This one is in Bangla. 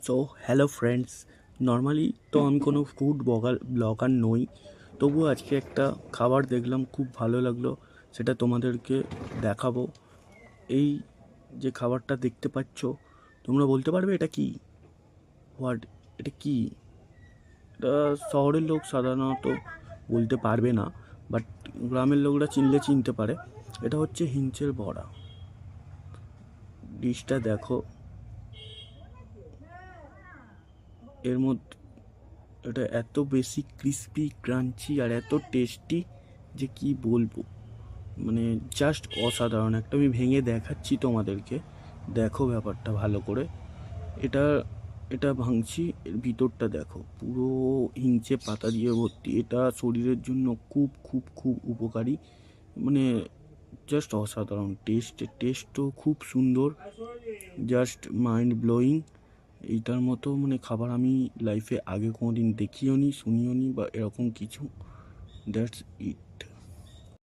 সো হ্যালো ফ্রেন্ডস, নর্মালি তো আমি কোনো ফুড ব্লগার নই, তবুও আজকে একটা খাবার দেখলাম, খুব ভালো লাগলো, সেটা তোমাদেরকে দেখাবো। এই যে খাবারটা দেখতে পাচ্ছ, তোমরা বলতে পারবে এটা কি? হোয়াট? এটা কি? এটা শহরের লোক সাধারণত বলতে পারবে না, বাট গ্রামের লোকরা চিনলে চিনতে পারে। এটা হচ্ছে হিঞ্চের বড়া। ডিশটা দেখো, এর মধ্যে এটা এত বেশি ক্রিস্পি ক্রাঞ্চি আর এত টেস্টি যে কি বলবো, মানে জাস্ট অসাধারণ। একটা আমি ভেঙে দেখাচ্ছি তোমাদেরকে, দেখো ব্যাপারটা ভালো করে। এটা এটা ভাঙছি, এর ভিতরটা দেখো, পুরো হিংচে পাতা দিয়ে ভর্তি। এটা শরীরের জন্য খুব খুব খুব উপকারী, মানে জাস্ট অসাধারণ। টেস্টও খুব সুন্দর, জাস্ট মাইন্ড ব্লোয়িং। এইটার মতো মানে খাবার আমি লাইফে আগে কোনোদিন দেখিও নি, শুনিও নি, বা এরকম কিছু। That's it.